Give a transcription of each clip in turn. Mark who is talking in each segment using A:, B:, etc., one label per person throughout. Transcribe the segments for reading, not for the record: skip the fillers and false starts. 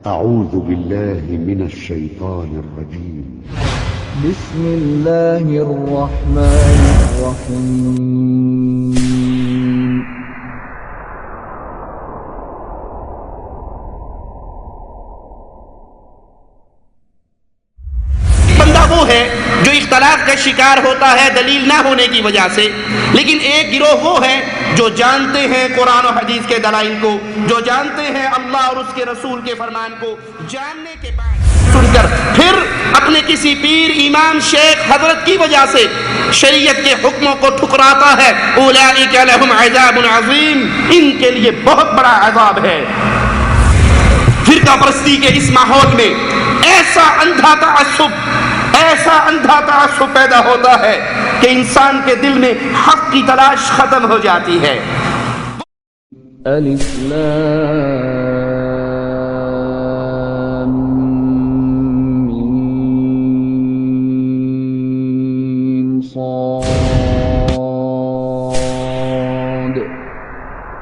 A: أعوذ بالله من الشيطان الرجيم.
B: بسم الله الرحمن الرحيم.
C: بندہ وہ ہے جو اختلاف کا شکار ہوتا ہے دلیل نہ ہونے کی وجہ سے، لیکن ایک گروہ وہ ہے جو جانتے ہیں قرآن و حدیث کے دلائل کو، جو جانتے ہیں اللہ اور اس کے رسول کے فرمان کو، جاننے کے بعد سن کر پھر اپنے کسی پیر، امام، شیخ، حضرت کی وجہ سے شریعت کے حکموں کو ٹھکراتا ہے، اولئک لہم عذاب عظیم، ان کے لیے بہت بڑا عذاب ہے۔ فرقہ پرستی کے اس ماحول میں ایسا اندھا تعصب پیدا ہوتا ہے کہ انسان کے دل میں حق کی تلاش ختم ہو جاتی ہے۔
B: الف لام میم صاد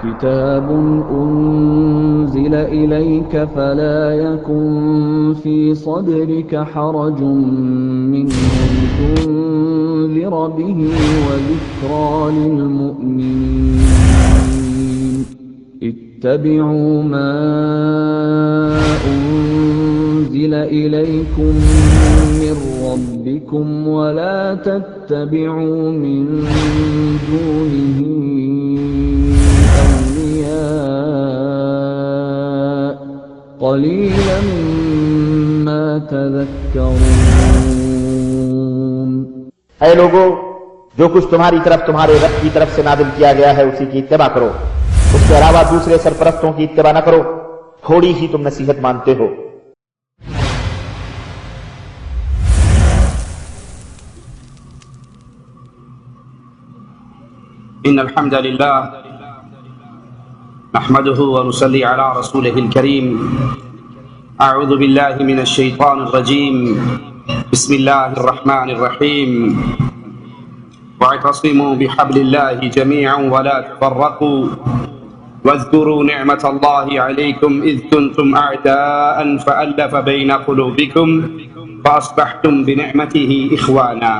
B: كتاب أنزل إليك فلا يكن في صدرك حرج منه لتنذر به وذكرى للمؤمنين اتبعوا ما أنزل إليكم من ربكم ولا تتبعوا من دونه قلیلا ما تذکرون۔
D: اے لوگو، جو کچھ تمہاری طرف تمہارے رب کی طرف سے نازل کیا گیا ہے اسی کی اتباع کرو، اس کے علاوہ دوسرے سرپرستوں کی اتباع نہ کرو، تھوڑی ہی تم نصیحت مانتے ہو۔
C: ان الحمد للہ نحمده ونصلي على رسوله الكريم۔ اعوذ باللہ من الشیطان الرجیم، بسم اللہ الرحمن الرحیم۔ واعتصموا بحبل اللہ جميعا ولا تفرقوا واذكروا نعمة الله عليكم إذ كنتم أعداء فألف بين قلوبكم فأصبحتم بنعمته إخوانا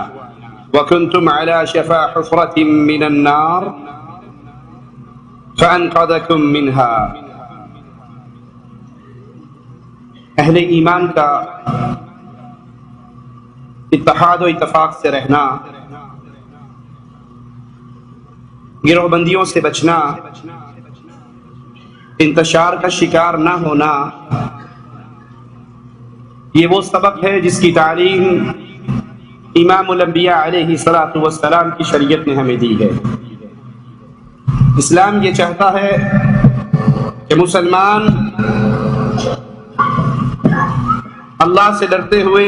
C: وكنتم على شفا حفرة من النار فأنقذكم منها۔ اہل ایمان کا اتحاد و اتفاق سے رہنا، گروہ بندیوں سے بچنا، انتشار کا شکار نہ ہونا، یہ وہ سبق ہے جس کی تعلیم امام الانبیاء علیہ السلام کی شریعت نے ہمیں دی ہے۔ اسلام یہ چاہتا ہے کہ مسلمان اللہ سے ڈرتے ہوئے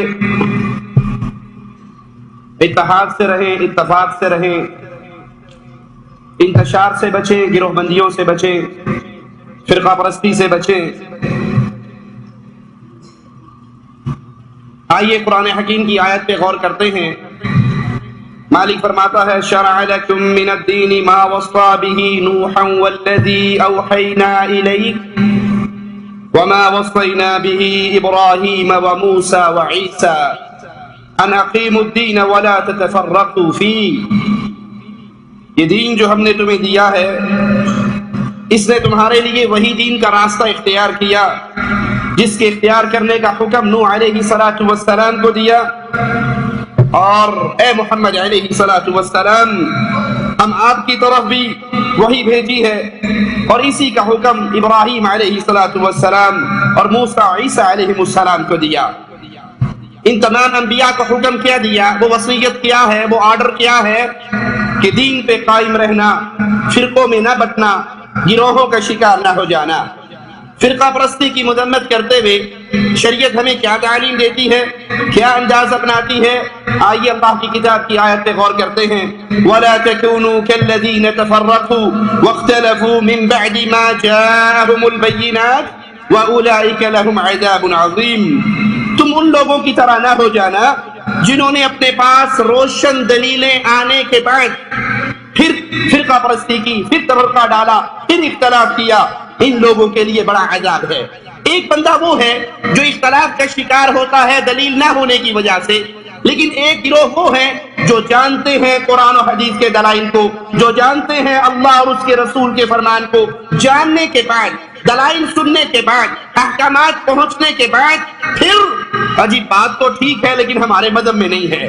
C: اتحاد سے رہیں، اتفاق سے رہیں، انتشار سے بچیں، گروہ بندیوں سے بچیں، فرقہ پرستی سے بچیں۔ آئیے قرآن حکیم کی آیت پہ غور کرتے ہیں۔ مالک فرماتا ہے شرع لکم من الدین ما وصى به نوحا والذی اوحینا الیک وما وصینا به ابراہیم وموسى وعیسى ان اقیموا الدین ولا تتفرقوا فیہ۔ یہ دین جو ہم نے تمہیں دیا ہے، اس نے تمہارے لیے وہی دین کا راستہ اختیار کیا جس کے اختیار کرنے کا حکم نوح علیہ السلام کو دیا، اور اے محمد علیہ السلام ہم آپ کی طرف بھی وہی بھیجی ہے، اور اسی کا حکم ابراہیم علیہ السلام اور موسیٰ عیسیٰ علیہ السلام کو دیا۔ ان تمام انبیاء کو حکم کیا دیا، وہ وصیت کیا ہے، وہ آرڈر کیا ہے کہ دین پہ قائم رہنا، فرقوں میں نہ بٹنا، گروہوں کا شکار نہ ہو جانا۔ فرقہ پرستی کی مذمت کرتے ہوئے شریعت ہمیں کیا تعلیم دیتی ہے، کیا انداز اپناتی ہے؟ آئیے اللہ کی کتاب کی آیت پہ غور کرتے ہیں۔ وَلَا تَكُونُوا كَالَّذِينَ تَفَرَّقُوا وَاخْتَلَفُوا مِن بَعْدِ مَا جَاءَهُمُ الْبَيِّنَاتُ وَأُولَئِكَ لَهُمْ عَذَابٌ عَظِيمٌ۔ تم ان لوگوں کی طرح نہ ہو جانا جنہوں نے اپنے پاس روشن دلیلیں آنے کے بعد پھر فرقہ پرستی کی، پھر تفرقہ ڈالا، پھر اختلاف کیا۔ ان لوگوں کے لیے بڑا عذاب ہے، ایک بندہ وہ ہے جو اختلاف کا شکار ہوتا ہے دلیل نہ ہونے کی وجہ سے، لیکن ایک گروہ وہ ہے جو جانتے ہیں قرآن و حدیث کے دلائل کو، جو جانتے ہیں اللہ اور اس کے رسول کے فرمان کو، جاننے کے بعد، دلائل سننے کے بعد، احکامات پہنچنے کے بعد پھر عجیب بات تو ٹھیک ہے لیکن ہمارے مذہب میں نہیں ہے،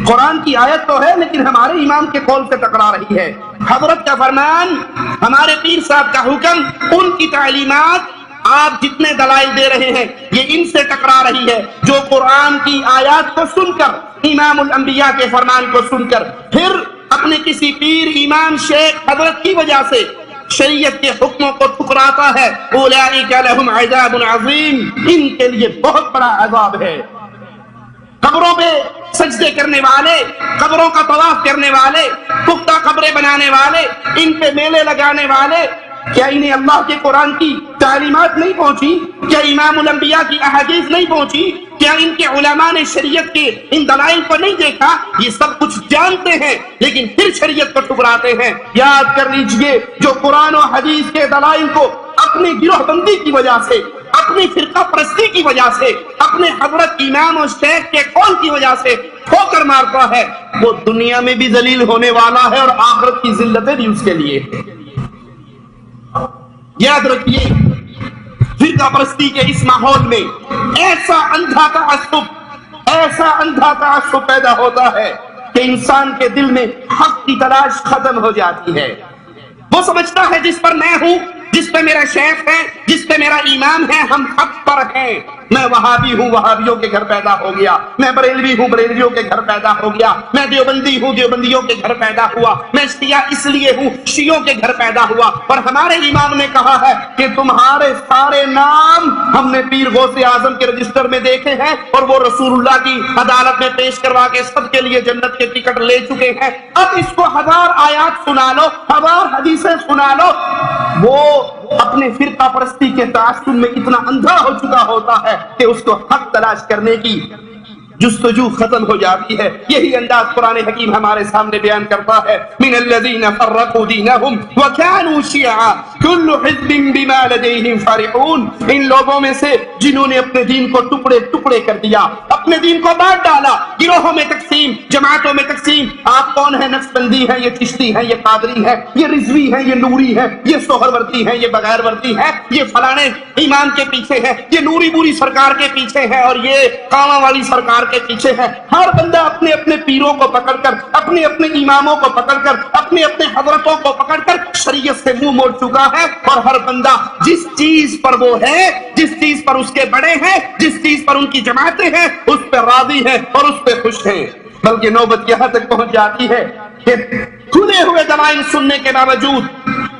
C: قرآن کی آیت تو ہے لیکن ہمارے امام کے قول سے ٹکرا رہی ہے، حضرت کا فرمان، ہمارے پیر صاحب کا حکم، ان کی تعلیمات، آپ جتنے دلائل دے رہے ہیں یہ ان سے ٹکرا رہی ہے، جو قرآن کی آیات کو سن کر، امام الانبیاء کے فرمان کو سن کر، پھر اپنے کسی پیر، امام، شیخ، حضرت کی وجہ سے شریعت کے حکموں کو ٹھکراتا ہے، اولئک لہم عذاب عظیم، ان کے لیے بہت بڑا عذاب ہے۔ قبروں پہ سجدے کرنے والے، قبروں کا طواف کرنے والے، پختہ قبریں بنانے والے، ان پہ میلے لگانے والے، کیا انہیں اللہ کے قرآن کی تعلیمات نہیں پہنچی؟ کیا امام الانبیاء کی احادیث نہیں پہنچی؟ کیا ان کے علماء نے شریعت کے ان دلائل کو نہیں دیکھا؟ یہ سب کچھ جانتے ہیں لیکن پھر شریعت کو ٹھکراتے ہیں۔ یاد کر لیجئے، جو قرآن و حدیث کے دلائل کو اپنی گروہ بندی کی وجہ سے، اپنی فرقہ پرستی کی وجہ سے، اپنے حضرت امام و شیخ کے قول کی وجہ سے ٹھوکر مارتا ہے، وہ دنیا میں بھی ذلیل ہونے والا ہے اور آخرت کی ذلتیں بھی اس کے لیے ہے۔ یاد رکھیے، فرقہ پرستی کے اس ماحول میں ایسا اندھا تعصب پیدا ہوتا ہے کہ انسان کے دل میں حق کی تلاش ختم ہو جاتی ہے۔ وہ سمجھتا ہے جس پر میں ہوں، جس پہ میرا شیخ ہے، جس پہ میرا امام ہے، ہم حق پر ہیں۔ میں وہابی ہوں، وہابیوں کے گھر پیدا ہو گیا، میں بریلوی ہوں، بریلویوں کے گھر پیدا ہو گیا، میں دیوبندی ہوں، دیوبندیوں کے گھر پیدا ہوا، میں شیعہ اس لیے ہوں، شیعوں کے گھر پیدا ہوا۔ اور ہمارے امام نے کہا ہے کہ تمہارے سارے نام ہم نے پیر غوث اعظم کے رجسٹر میں دیکھے ہیں اور وہ رسول اللہ کی عدالت میں پیش کروا کے سب کے لیے جنت کے ٹکٹ لے چکے ہیں، اب اس کو 1000 آیات سنا لو، 1000 حدیثیں سنا لو۔ وہ اپنے فرقہ پرستی کے تعصب میں اتنا اندھا ہو چکا ہوتا ہے کہ اس کو حق تلاش کرنے کی جستجو ختم ہو جاتی ہے۔ یہی انداز قرآن حکیم ہمارے سامنے بیان کرتا ہے، من الذین فرقوا دینہم وکانوا شیعا کل حزب بما لدیہم فرحون، ان لوگوں میں سے جنہوں نے اپنے دین کو ٹکڑے ٹکڑے کر دیا، اپنے دین کو بانٹ ڈالا، گروہوں میں تقسیم، جماعتوں میں تقسیم۔ آپ کون ہیں؟ نقشبندی ہیں، یہ چشتی ہیں، یہ قادری ہیں، یہ رضوی ہیں، یہ نوری ہیں، یہ سہروردی ہیں، یہ بغیر وردی ہیں، یہ فلانے امام کے پیچھے ہے، یہ نوری بوری سرکار کے پیچھے ہے، اور یہ کاواں والی سرکار کے پیچھے ہے۔ ہر بندہ اپنے اپنے پیروں کو پکڑ کر، اپنے اپنے اماموں کو پکڑ کر، اپنے اپنے حضرتوں کو پکڑ کر شریعت سے منہ موڑ چکا ہے، اور ہر بندہ جس چیز پر وہ ہے، جس چیز پر اس کے بڑے ہیں، جس چیز پر ان کی جماعتیں ہیں، اس پہ راضی ہے اور اس پہ خوش ہیں۔ بلکہ نوبت یہاں تک پہنچ جاتی ہے کہ کھلے ہوئے دلائل سننے کے باوجود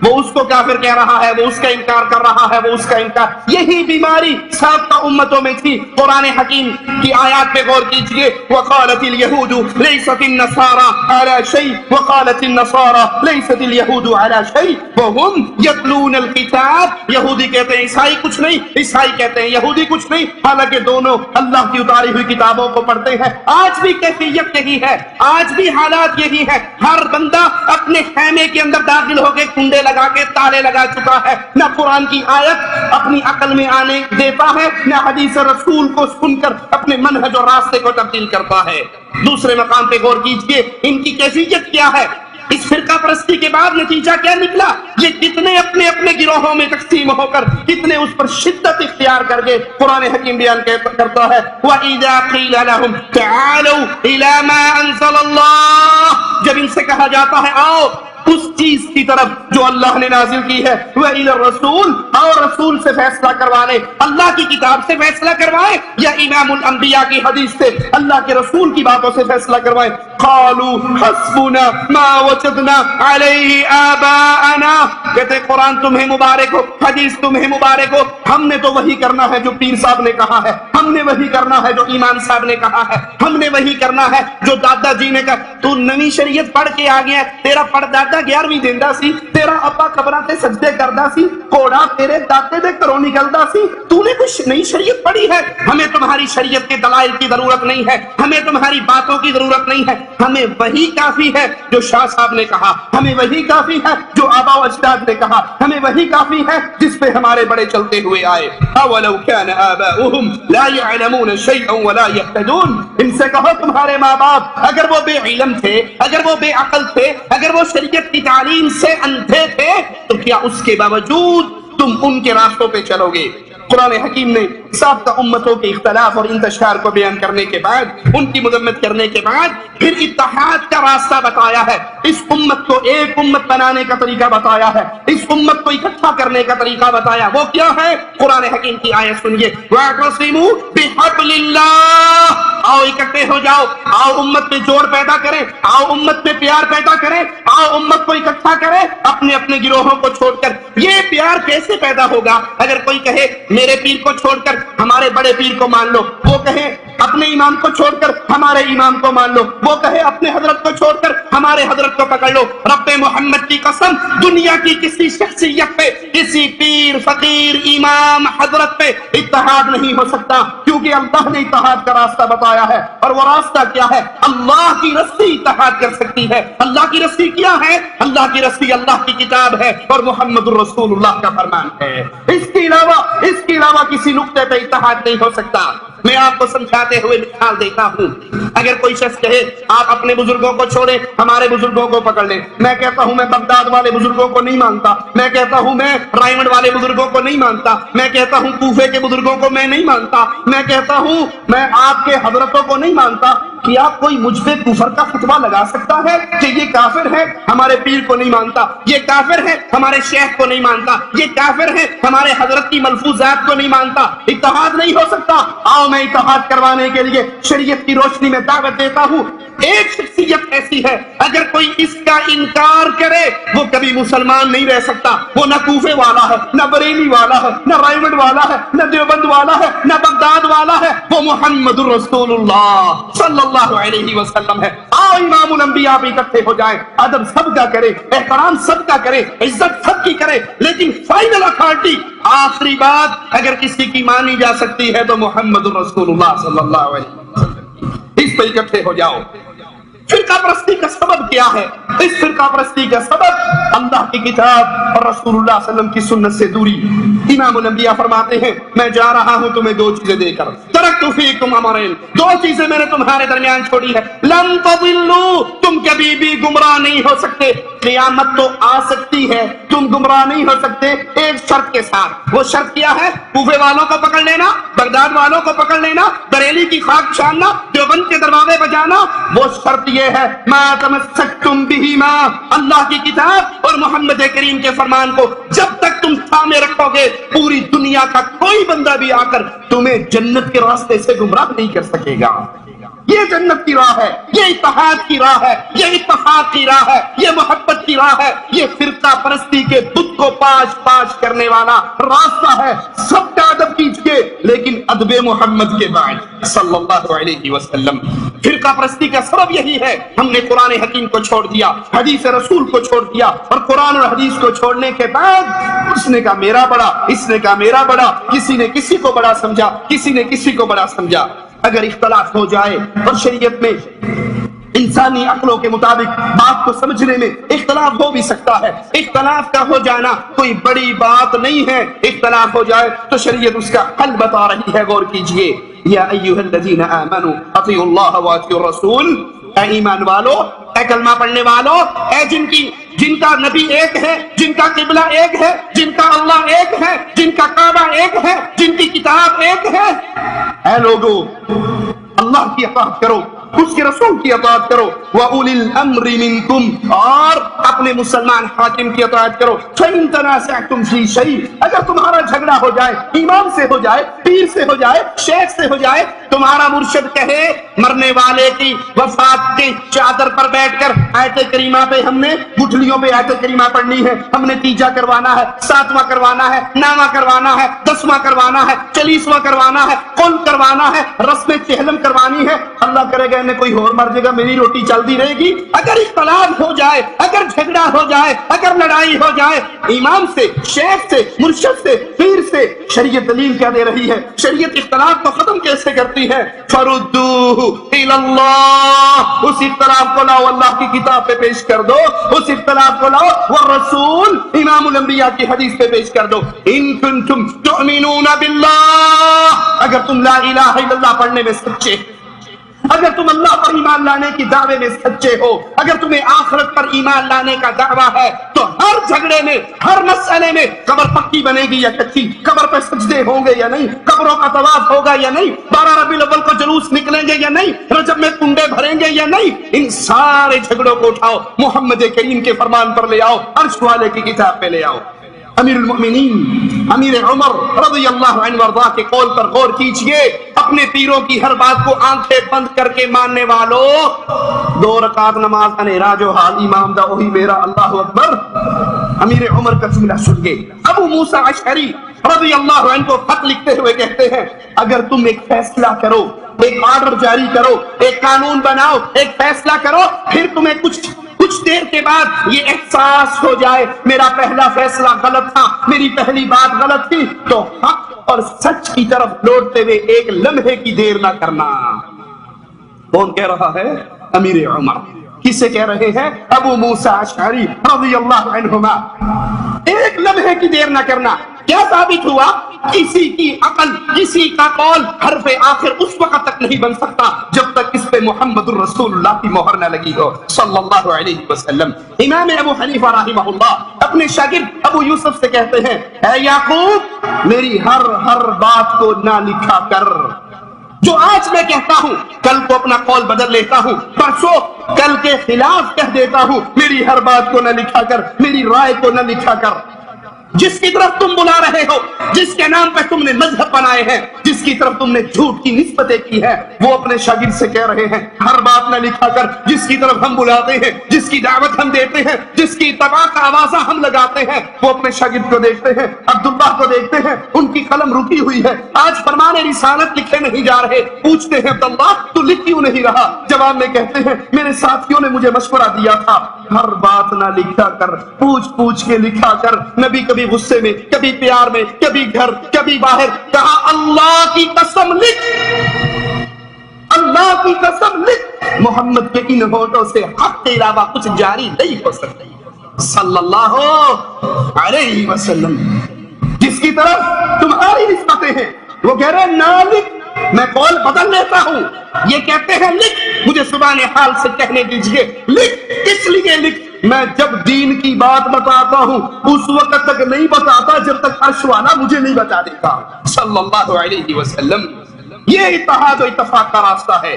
C: وہ اس کو کافر کہہ رہا ہے، وہ اس کا انکار کر رہا ہے، وہ اس کا انکار۔ یہی بیماری سابقہ امتوں میں تھی۔ قرآن حکیم کی آیات پہ غور کیجئے، وقالت اليهود ليست النصارى على شيء وقالت النصارى ليست اليهود على شيء وهم يتلون الكتاب۔ یہودی کہتے ہیں عیسائی کچھ نہیں، عیسائی کہتے ہیں یہودی کچھ نہیں، حالانکہ دونوں اللہ کی اتاری ہوئی کتابوں کو پڑھتے ہیں۔ آج بھی کیفیت یہی ہے، آج بھی حالات یہی ہے۔ ہر بندہ اپنے خیمے کے اندر داخل ہو کے کنڈے لگا کے تالے لگا چکا ہے، نہ قرآن کی آیت اپنی عقل میں آنے دیتا ہے، نہ حدیث رسول کو سن کر اپنے منہج اور راستے کو تبدیل کرتا ہے۔ دوسرے مقام پہ غور کیجئے، ان کی کیفیت کیا ہے؟ اس فرقہ پرستی کے بعد نتیجہ کیا نکلا؟ یہ کتنے اپنے اپنے گروہوں میں تقسیم ہو کر، کتنے اس پر شدت اختیار کر کے قرآن حکیم بیان کرتا ہے، وَإِذَا قِيلَ لَهُمْ تَعَالَوْا إِلَى مَا أَنزَلَ اللَّهُ، جب ان سے کہا جاتا ہے آؤ اس چیز کی طرف جو اللہ نے نازل کی ہے، وَإِلَى الرَّسُولِ، اور رسول سے فیصلہ کروانے، اللہ کی کتاب سے فیصلہ کروائے، یا امام الانبیاء کی حدیث سے، اللہ کے رسول کی باتوں سے فیصلہ کروائے، قَالُوا حَسْبُنَا مَا وَجَدْنَا عَلَيْهِ آبَاءَنَا، کہتے قرآن تمہیں مبارک ہو، حدیث تمہیں مبارک ہو، ہم نے تو وہی کرنا ہے جو پیر صاحب نے کہا ہے، ہم نے وہی کرنا ہے جو امام صاحب نے کہا ہے، ہم نے وہی کرنا ہے جو دادا جی نے کہا۔ تو نویں شریعت پڑھ کے آ گیا، تیرا پردادا 11ویں دیندا سی، تیرا ابا قبراں تے سجدے کردا سی، کوڑا تیرے داتے دے گھروں نکلدا سی، تو نے کچھ نئی شریعت پڑھی ہے؟ ہمیں تمہاری شریعت کے دلائل کی ضرورت نہیں ہے، ہمیں تمہاری باتوں کی ضرورت نہیں ہے، ہمیں وہی کافی ہے جو شاہ صاحب نے کہا، ہمیں وہی کافی ہے جو آبا و اجداد نے کہا، ہمیں وہی کافی ہے جس پہ ہمارے بڑے چلتے ہوئے آئے۔ اولو کان آباؤہم لا يعلمون شیئا ولا یہتدون، ان سے کہو تمہارے ماں باپ اگر وہ بے علم تھے، اگر وہ بے عقل تھے، اگر وہ شریعت کی تعلیم سے اندھے تھے تو کیا اس کے باوجود تم ان کے راستوں پہ چلو گے؟ قرآن حکیم نے سابقہ امتوں کے اختلاف اور انتشار کو بیان کرنے کے بعد، ان کی مذمت کرنے کے بعد پھر اتحاد کا راستہ بتایا ہے، اس امت کو ایک امت بنانے کا طریقہ بتایا ہے، اس امت کو اکٹھا کرنے کا طریقہ بتایا۔ وہ کیا ہے؟ قرآن حکیم کی آیت سنیے، وَاعْتَصِمُوا بِحَبْلِ اللَّهِ، آؤ اکٹھے ہو جاؤ، آؤ امت میں جوڑ پیدا کریں، آؤ امت میں پیار پیدا کریں، آؤ امت کو اکٹھا کریں اپنے اپنے گروہوں کو چھوڑ کر۔ یہ پیار کیسے پیدا ہوگا؟ اگر کوئی کہے میرے پیر کو چھوڑ کر ہمارے بڑے پیر کو مان لو، وہ کہے اپنے امام کو چھوڑ کر ہمارے امام کو مان لو، وہ کہے اپنے حضرت کو چھوڑ کر ہمارے حضرت کو پکڑ لو، رب محمد کی قسم دنیا کی کسی شخصیت پہ، کسی پیر فقیر امام حضرت پہ اتحاد نہیں ہو سکتا، کیونکہ اللہ نے اتحاد کا راستہ بتایا ہے، اور وہ راستہ کیا ہے؟ اللہ کی رسی اتحاد کر سکتی ہے۔ اللہ کی رسی کیا ہے؟ اللہ کی رسی اللہ کی کتاب ہے اور محمد الرسول اللہ کا فرمان ہے۔ اس کے علاوہ کسی نقطے پہ اتحاد نہیں ہو سکتا۔ میں آپ کو سمجھاتے ہوئے مثال دیتا ہوں، اگر کوئی شخص کہے آپ اپنے بزرگوں کو چھوڑیں ہمارے بزرگوں کو پکڑ لیں، میں کہتا ہوں میں بغداد والے بزرگوں کو نہیں مانتا، میں کہتا ہوں میں رائمنڈ والے بزرگوں کو نہیں مانتا، میں کہتا ہوں کوفے کے بزرگوں کو میں نہیں مانتا، میں کہتا ہوں میں آپ کے حضرتوں کو نہیں مانتا، کیا کوئی مجھ پہ کفر کا فتویٰ لگا سکتا ہے کہ یہ کافر ہے ہمارے پیر کو نہیں مانتا، یہ کافر ہے ہمارے شیخ کو نہیں مانتا، یہ کافر ہے ہمارے حضرت کی ملفوظات کو نہیں مانتا؟ اتحاد نہیں ہو سکتا۔ آؤ میں اتحاد کروانے کے لیے شریعت کی روشنی میں دعوت دیتا ہوں۔ ایک شخصیت ایسی ہے اگر کوئی اس کا انکار کرے وہ کبھی مسلمان نہیں رہ سکتا، وہ نہ کوفے والا ہے، نہ بریلی والا ہے، نہ رائمنڈ والا ہے، نہ دیوبند والا ہے، نہ بغداد والا ہے، وہ محمد الرسول اللہ صلی اللہ علیہ وسلم ہے۔ آؤ امام الانبیاء بھی اکٹھے ہو جائیں، ادب سب کا کرے، احترام سب کا کرے، عزت سب کی کرے، لیکن فائنل اتھارٹی، آخری بات اگر کسی کی مانی جا سکتی ہے تو محمد الرسول اللہ صلی اللہ علیہ وسلم، اس پہ اکٹھے ہو جاؤ۔ فرقہ پرستی کا سبب کیا ہے؟ اس فرقہ پرستی کا سبب اللہ کی کتاب اور رسول اللہ صلی اللہ علیہ وسلم کی سنت سے دوری۔ امام الانبیاء فرماتے ہیں میں جا رہا ہوں تمہیں دو چیزیں دے کر، ترکت فیکم امرین، دو چیزیں میں نے تمہارے درمیان چھوڑی ہے، لن تضلوا، تم کبھی بھی گمراہ نہیں ہو سکتے، قیامت تو آ سکتی ہے تم گمراہ نہیں ہو سکتے ایک شرط کے ساتھ۔ وہ شرط کیا ہے؟ کوفے والوں کو پکڑ لینا، بغداد والوں کو پکڑ لینا، بریلی کی خاک چھاننا، دیوبند کے دروازے بجانا۔ وہ شرط یہ ہے ما تمسکتم بہما، اللہ کی کتاب اور محمد کریم کے فرمان کو جب تک تم تھامے رکھو گے پوری دنیا کا کوئی بندہ بھی آ کر تمہیں جنت کے راستے سے گمراہ نہیں کر سکے گا۔ یہ جنت کی راہ ہے، یہ اتحاد کی راہ ہے، یہ اتفاق کی راہ ہے، یہ محبت کی راہ ہے، یہ فرقہ پرستی کے بت کو پاش پاش کرنے والا راستہ ہے۔ سب کا ادب کیجیے لیکن ادب محمد کے بعد صلی اللہ علیہ وسلم۔ فرقہ پرستی کا سبب یہی ہے، ہم نے قرآن حکیم کو چھوڑ دیا، حدیث رسول کو چھوڑ دیا، اور قرآن اور حدیث کو چھوڑنے کے بعد اس نے کہا میرا بڑا، اس نے کہا میرا بڑا، کسی نے کسی کو بڑا سمجھا، کسی نے کسی کو بڑا سمجھا۔ اگر اختلاف ہو جائے اور شریعت میں انسانی عقلوں کے مطابق بات کو سمجھنے میں اختلاف ہو بھی سکتا ہے، اختلاف کا ہو جانا کوئی بڑی بات نہیں ہے، اختلاف ہو جائے تو شریعت اس کا حل بتا رہی ہے، غور کیجئے۔ یا ایھا الذین آمنوا اطیعوا اللہ واطیعوا الرسول، اے ایمان والو، اے کلمہ پڑھنے والو، اے جن کا نبی ایک ہے، جن کا قبلہ ایک ہے، جن کا اللہ ایک ہے، جن کا کعبہ ایک ہے، جن کی کتاب ایک ہے، اے لوگو اللہ کی اطاعت کرو، اس کے رسول کی اطاعت کرو، وَأُولِي الْأَمْرِ مِنْكُمْ، اور اپنے مسلمان حاکم کی اطاعت کرو۔ فَإِن تَنَازَعْتُمْ فِي شَيْءٍ، اگر تمہارا جھگڑا ہو جائے، امام سے ہو جائے، پیر سے ہو جائے، شیخ سے ہو جائے، تمہارا مرشد کہے مرنے والے کی وفات کی چادر پر بیٹھ کر آیت کریمہ پہ ہم نے گٹھلیوں پہ آیت کریمہ پڑھنی ہے، ہم نے تیجا کروانا ہے، ساتواں کروانا ہے، نامہ کروانا ہے، 10واں کروانا ہے، 40واں کروانا ہے، قل کروانا ہے، رسم چہلم کروانی ہے، اللہ کرے گا انہیں کوئی اور مر جائے گا، میری روٹی چلتی رہے گی۔ اگر اختلاف ہو جائے، اگر جھگڑا ہو جائے، اگر لڑائی ہو جائے امام سے، شیخ سے، مرشد سے، پیر سے، شریعت دلیل کیا دے رہی ہے؟ شریعت اختلاف کو ختم کیسے کرتی ہے؟ فردوہ الی اللہ، اس اختلاف کو لاؤ اللہ کی کتاب پہ پیش کر دو، اس اختلاف کو لاؤ والرسول امام الانبیاء کی حدیث پہ پیش کر دو۔ ان کنتم تؤمنون باللہ، اگر تم لا الہ الا اللہ پڑھنے میں سچے، اگر تم اللہ پر ایمان لانے کی دعوے میں سچے ہو، اگر تمہیں آخرت پر ایمان لانے کا دعویٰ ہے، تو ہر جھگڑے میں، ہر مسئلے میں قبر پکی بنے گی یا کچی، قبر پہ سجدے ہوں گے یا نہیں، قبروں کا طواف ہوگا یا نہیں، 12 ربیع الاول کو جلوس نکلیں گے یا نہیں، رجب میں کنڈے بھریں گے یا نہیں، ان سارے جھگڑوں کو اٹھاؤ، محمد کریم کے فرمان پر لے آؤ، عرش والے کی کتاب پہ لے آؤ۔ امیر المؤمنین امیر عمر رضی اللہ عنہ وارضا کے قول پر غور کیجئے، اپنے پیروں کی ہر بات کو آنکھیں بند کر کے ماننے والوں، 2 رکعت نماز انے راجو حال امام دا وہی میرا، اللہ اکبر۔ امیر عمر کا جملہ سنیے، ابو موسیٰ اشعری رضی اللہ عنہ کو خط لکھتے ہوئے کہتے ہیں، اگر تم ایک فیصلہ کرو، ایک آرڈر جاری کرو، ایک قانون بناؤ، ایک فیصلہ کرو، پھر تمہیں کچھ دیر کے بعد یہ احساس ہو جائے میرا پہلا فیصلہ غلط تھا، میری پہلی بات غلط تھی، تو حق اور سچ کی طرف لوٹتے ہوئے ایک لمحے کی دیر نہ کرنا۔ کون کہہ رہا ہے؟ امیر عمر۔ کسے کہہ رہے ہیں؟ ابو موسیٰ اشعری رضی اللہ عنہما۔ ایک لمحے کی دیر نہ کرنا۔ کیا ثابت ہوا؟ کسی کی عقل، کسی کا قول حرف آخر اس وقت تک نہیں بن سکتا جب تک اس پہ محمد الرسول اللہ کی مہر نہ لگی ہو صلی اللہ علیہ وسلم۔ امام ابو حنیفہ رحمہ اللہ اپنے شاگرد ابو یوسف سے کہتے ہیں، اے یعقوب، میری ہر بات کو نہ لکھا کر، جو آج میں کہتا ہوں کل کو اپنا قول بدل لیتا ہوں، پرسوں کل کے خلاف کہہ دیتا ہوں، میری ہر بات کو نہ لکھا کر، میری رائے کو نہ لکھا کر۔ جس کی طرف تم بلا رہے ہو، جس کے نام پہ تم نے مذہب بنائے ہیں، جس کی طرف تم نے جھوٹ کی نسبتیں کی ہیں، وہ اپنے شاگرد سے کہہ رہے ہیں ہر بات نہ لکھا کر، جس کی طرف ہم بلاتے ہیں، جس کی دعوت ہم دیتے ہیں، جس کی اتباع کا آوازہ ہم لگاتے ہیں، وہ اپنے شاگرد کو دیکھتے ہیں، عبداللہ کو دیکھتے ہیں، ان کی قلم رکی ہوئی ہے، آج فرمان رسالت لکھے نہیں جا رہے، پوچھتے ہیں عبداللہ تو لکھ کیوں نہیں رہا؟ جواب میں کہتے ہیں میرے ساتھیوں نے مجھے مشورہ دیا تھا، ہر بات نہ لکھا کر، پوچھ کے لکھا کر۔ نبی کبھی غصے میں، کبھی پیار میں، کبھی گھر، کبھی باہر، کہا اللہ کی قسم لکھ، اللہ کی قسم لکھ، محمد کے ان ہونٹوں سے حق کے علاوہ کچھ جاری نہیں ہو سکتا صلی اللہ علیہ وسلم۔ جس کی طرف تمہاری نسبتیں ہیں وہ کہہ رہے نہ لکھ، میں قول بدل لیتا ہوں، یہ کہتے ہیں لکھ، مجھے زبان حال سے کہنے دیجئے لکھ۔ اس لیے لکھ، میں جب دین کی بات بتاتا ہوں اس وقت تک نہیں بتاتا جب تک عرش والا مجھے نہیں بتا دیتا صلی اللہ علیہ وسلم۔ یہ اتحاد و اتفاق کا راستہ ہے۔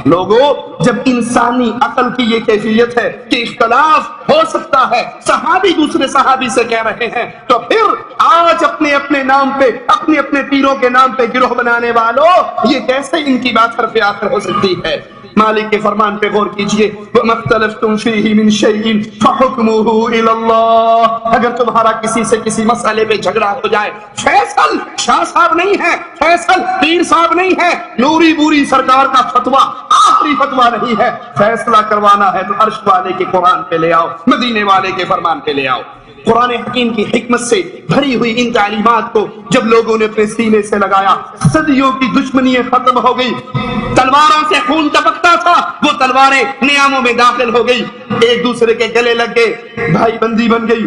C: لوگوں، جب انسانی عقل کی یہ کیفیت ہے کہ اختلاف ہو سکتا ہے، صحابی دوسرے صحابی سے کہہ رہے ہیں، تو پھر آج اپنے نام پہ، اپنے پیروں کے نام پہ گروہ بنانے والوں، یہ کیسے ان کی بات حرف آخر ہو سکتی ہے؟ مالک کے فرمان پہ غور کیجئے، وَمَا اخْتَلَفْتُمْ فِيهِ مِنْ شَيْءٍ فَحُكْمُهُ إِلَى اللَّهِ۔ اگر تمہارا کسی سے کسی مسئلے پہ جھگڑا ہو جائے، فیصل شاہ صاحب نہیں ہے، فیصل پیر صاحب نہیں ہے، نوری بوری سرکار کا فتویٰ آخری فتویٰ نہیں ہے، فیصلہ کروانا ہے تو عرش والے کے قرآن پہ لے آؤ، مدینے والے کے فرمان پہ لے آؤ۔ قرآن حکیم کی حکمت سے بھری ہوئی ان تعلیمات کو جب لوگوں نے اپنے سینے سے لگایا، صدیوں کی دشمنی ختم ہو گئی، تلواروں سے خون ٹپکتا تھا، وہ تلواریں نیاموں میں داخل ہو گئی، ایک دوسرے کے گلے لگ گئے، بھائی بندی بن گئی۔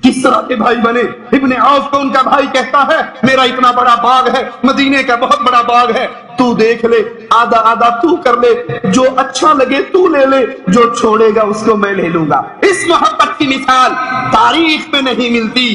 C: کس طرح کے بھائی بنے؟ ابن عوف کو ان کا بھائی کہتا ہے میرا اتنا بڑا باغ ہے، مدینے کا بہت بڑا باغ ہے، تو دیکھ لے، آدھا آدھا تو کر لے، جو اچھا لگے تو لے لے، جو چھوڑے گا اس کو میں لے لوں گا۔ اس محبت کی مثال تاریخ میں نہیں ملتی،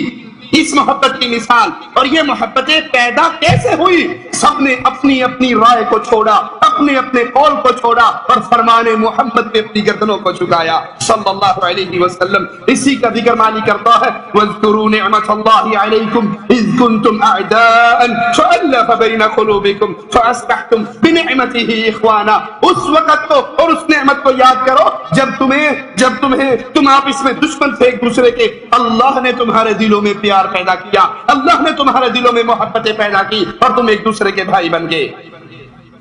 C: اس محبت کی مثال۔ اور یہ محبتیں پیدا کیسے ہوئی؟ سب نے اپنی اپنی رائے کو چھوڑا، اپنے قول کو چھوڑا اور فرمان محمد پہ اپنی گردنوں کو جھکایا صلی اللہ علیہ وسلم۔ اسی کا ذکر مالی کرتا ہے، وَاذْكُرُوا نِعْمَةَ اللَّهِ عَلَيْكُمْ إِذْ كُنْتُمْ أَعْدَاءً فَأَلَّفَ بَيْنَ قُلُوبِكُمْ فَأَصْبَحْتُمْ بِنِعْمَتِهِ إِخْوَانًا۔ اس وقت کو اور اس نعمت کو یاد کرو جب تم آپس میں دشمن تھے ایک دوسرے کے، اللہ نے تمہارے دلوں میں پیار پیدا کیا، اللہ نے تمہارے دلوں میں محبتیں پیدا کی اور تم ایک دوسرے کے بھائی بن گئے۔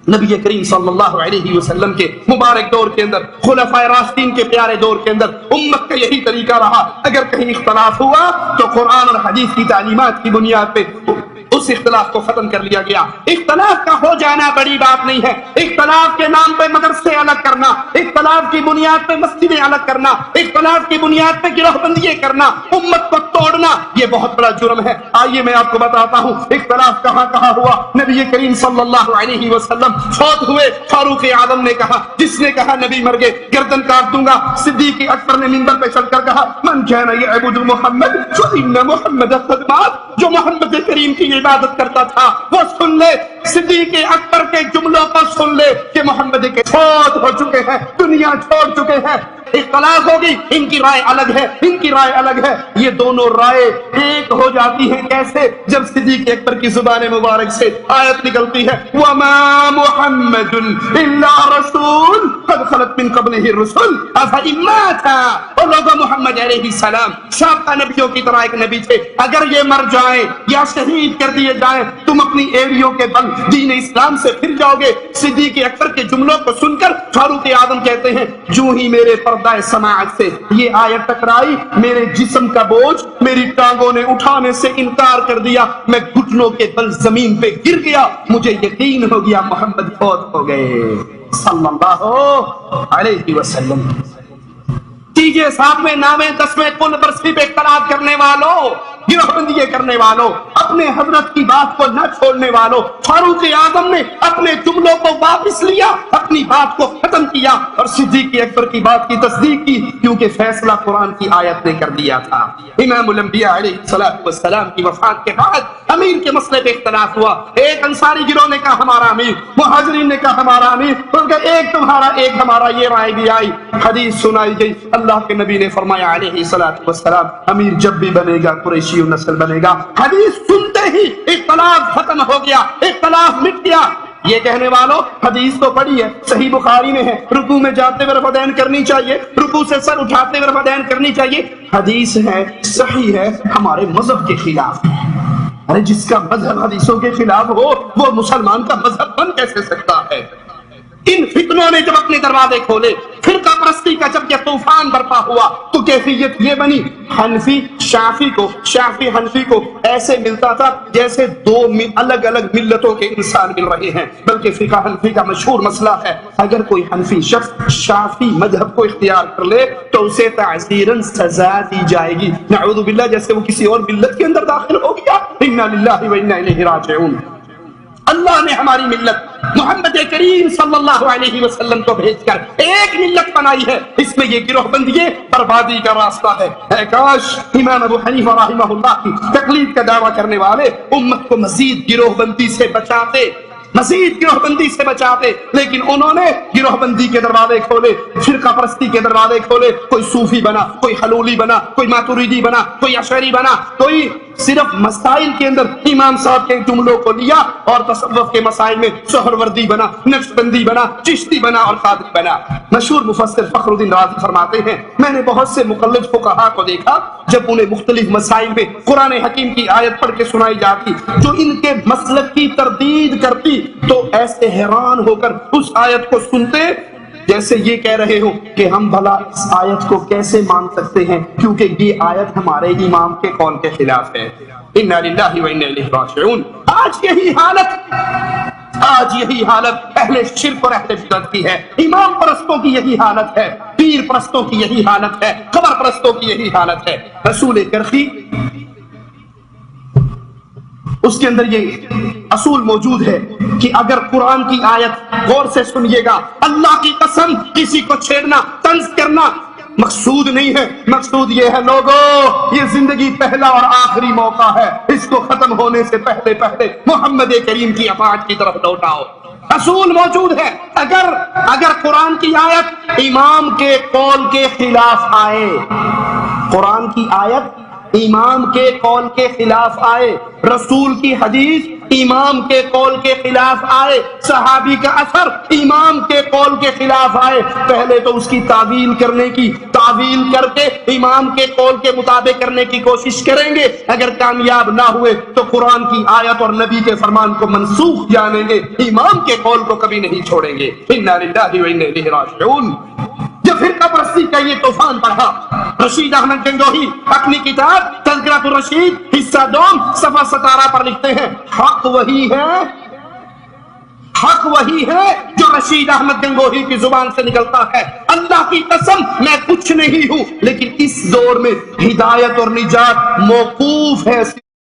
C: نبی کریم صلی اللہ علیہ وسلم کے مبارک دور کے اندر، خلفائے راشدین کے پیارے دور کے اندر امت کا یہی طریقہ رہا، اگر کہیں اختلاف ہوا تو قرآن اور حدیث کی تعلیمات کی بنیاد پہ اس اختلاف کو ختم کر لیا گیا۔ اختلاف کا ہو جانا بڑی بات نہیں ہے، اختلاف کے نام پہ مدرسے الگ کرنا، اختلاف کی بنیاد پہ مسجدیں الگ کرنا، اختلاف کی بنیاد پہ گروہ بندیاں کرنا، امت کو توڑنا، یہ بہت بڑا جرم ہے۔ آئیے میں آپ کو بتاتا ہوں اختلاف کہاں کہاں ہوا۔ نبی کریم صلی اللہ علیہ وسلم فوت ہوئے، فاروق اعظم نے کہا، جس نے کہا نبی مر گئے گردن کاٹ دوں گا۔ صدیق اکبر نے منبر پہ چڑھ کر کہا من کان یعبد محمد فإن محمد قد مات، جو محمد کریم کی عبادت کرتا تھا وہ سن لے، صدیق اکبر کے جملوں کو سن لے کہ محمد کے فوت ہو چکے ہیں، دنیا چھوڑ چکے ہیں۔ اختلاف ہوگی، ان کی رائے الگ ہے، ان کی رائے الگ ہے، یہ دونوں رائے ایک ہو جاتی ہیں کیسے؟ جب صدیق اکبر کی زبان مبارک سے آیت نکلتی ہے وَمَا مُحَمَّدٌ إِلَّا رَسُولٌ قَدْ خَلَتْ مِن قَبْلِهِ الرُّسُلُ أَفَإِن مَاتَ، اور لوگوں محمد علیہ السلام سابقہ نبیوں کی طرح ایک نبی تھے، اگر یہ مر جائیں یا شہید کر دیے جائیں تم اپنی ایڑیوں کے بل دین اسلام سے پھر جاؤ گے۔ صدیق اکبر کے جملوں کو سن کر فاروق اعظم کہتے ہیں جو ہی میرے پردہ سماعت سے یہ آیت ٹکرائی، میرے جسم کا بوجھ میری ٹانگوں نے اٹھانے سے انکار کر دیا، میں گھٹنوں کے بل زمین پہ گر گیا، مجھے یقین ہو گیا محمد فوت ہو گئے صلی اللہ علیہ وسلم۔ تیجے ساتویں نامے 10ویں کل برسی پہ اختلاف کرنے والوں، گروہ بندی کرنے والوں، اپنے حضرت کی بات کو نہ چھوڑنے والوں، فاروق اعظم نے اپنے جملوں کو واپس لیا، اپنی بات کو ختم کیا اور صدیق اکبر کی بات کی تصدیق کی، کیونکہ فیصلہ قرآن کی آیت نے کر دیا تھا۔ امام الانبیاء علیہ السلام کی وفات کے بعد امیر کے مسئلے پہ اختلاف ہوا، ایک انصاری گروہ نے کہا ہمارا امیر، مہاجرین نے کہا ہمارا امیر، ان کا ایک تمہارا ایک ہمارا، یہ رائے بھی آئی، حدیث سنائی گئی، اللہ کے نبی نے فرمایا علیہ السلام امیر جب بھی بنے گا قریشی نسل بنے گا۔ حدیث سنتے ہی اختلاف ختم ہو گیا، اختلاف مٹ گیا۔ یہ کہنے والوں حدیث تو پڑھی ہے، صحیح بخاری میں ہے، رکوع میں جاتے ہوئے رفع دین کرنی چاہیے، رکوع سے سر اٹھاتے ہوئے رفع دین کرنی چاہیے، حدیث ہے صحیح ہے، ہمارے مذہب کے خلاف ہے۔ ارے جس کا مذہب حدیثوں کے خلاف ہو وہ مسلمان کا مذہب بن کیسے سکتا ہے؟ ان فتنوں نے جب اپنے دروازے کھولے، فرقہ پرستی کا جب یہ طوفان برپا ہوا تو کیفیت یہ بنی، حنفی شافی حنفی کو ایسے ملتا تھا جیسے دو الگ الگ ملتوں کے انسان مل رہے ہیں۔ بلکہ فقہ حنفی کا مشہور مسئلہ ہے، اگر کوئی حنفی شخص شافی مذہب کو اختیار کر لے تو اسے تعزیراً سزا دی جائے گی، نعوذ باللہ جیسے وہ کسی اور ملت کے اندر داخل ہو گیا۔ انا للہ و انا الیہ راجعون۔ اللہ نے ہماری ملت محمد کریم صلی اللہ علیہ وسلم کو بھیج کر ایک ملت بنائی ہے، اس میں یہ گروہ بندی بربادی کا راستہ ہے۔ اے کاش امام ابو حنیفہ رحمہ اللہ کی تقلید کا دعویٰ کرنے والے امت کو مزید گروہ بندی سے بچاتے، مزید گروہ بندی سے بچاتے، لیکن انہوں نے گروہ بندی کے دروازے کھولے، فرقہ پرستی کے دروازے کھولے، کوئی صوفی بنا، کوئی حلولی بنا، کوئی ماتوریدی بنا، کوئی اشعری بنا، کوئی صرف مسائل کے اندر امام صاحب کے جملوں کو لیا اور تصوف کے مسائل میں سہروردی بنا، نقش بندی بنا، چشتی بنا اور قادری بنا۔ مشہور مفسر فخر الدین رازی فرماتے ہیں میں نے بہت سے مقلد فقہا کو دیکھا جب انہیں مختلف مسائل میں قرآن حکیم کی آیت پڑھ کے سنائی جاتی جو ان کے مسلک کی تردید کرتی تو ایسے حیران ہو کر اس آیت کو سنتے جیسے یہ کہہ رہے ہو کہ ہم بھلا اس آیت کو کیسے مان سکتے ہیں کیونکہ یہ آیت ہمارے امام کے قول کے خلاف ہے۔ انا للہ و انا الیہ راجعون۔ آج یہی حالت اہل شرک اور اہل بدعت کی ہے، امام پرستوں کی یہی حالت ہے، پیر پرستوں کی یہی حالت ہے، قبر پرستوں کی یہی حالت ہے۔ رسول کرخی اس کے اندر یہ اصول موجود ہے کہ اگر قرآن کی آیت غور سے سنیے گا، اللہ کی قسم کسی کو چھیڑنا، طنز کرنا مقصود نہیں ہے، مقصود یہ ہے لوگوں یہ زندگی پہلا اور آخری موقع ہے، اس کو ختم ہونے سے پہلے محمد کریم کی اطاعت کی طرف لوٹاؤ۔ اصول موجود ہے، اگر قرآن کی آیت امام کے قول کے خلاف آئے، قرآن کی آیت امام کے قول کے خلاف آئے، رسول کی حدیث امام کے قول کے خلاف آئے، صحابی کا اثر امام کے قول کے خلاف آئے، پہلے تو اس کی تعویل کرنے کی تعویل کر کے امام کے قول کے مطابق کرنے کی کوشش کریں گے، اگر کامیاب نہ ہوئے تو قرآن کی آیت اور نبی کے فرمان کو منسوخ جانیں گے، امام کے قول کو کبھی نہیں چھوڑیں گے۔ انا للہ و انا الیہ راجعون۔ جب فرقہ پرستی کا یہ طوفان بڑھا، رشید احمد گنگوہی اپنی کتاب تذکرۃ الرشید حصہ دوم صفحہ 17 پر لکھتے ہیں، حق وہی ہے، حق وہی ہے جو رشید احمد گنگوہی کی زبان سے نکلتا ہے۔ اللہ کی قسم میں کچھ نہیں ہوں، لیکن اس دور میں ہدایت اور نجات موقوف ہے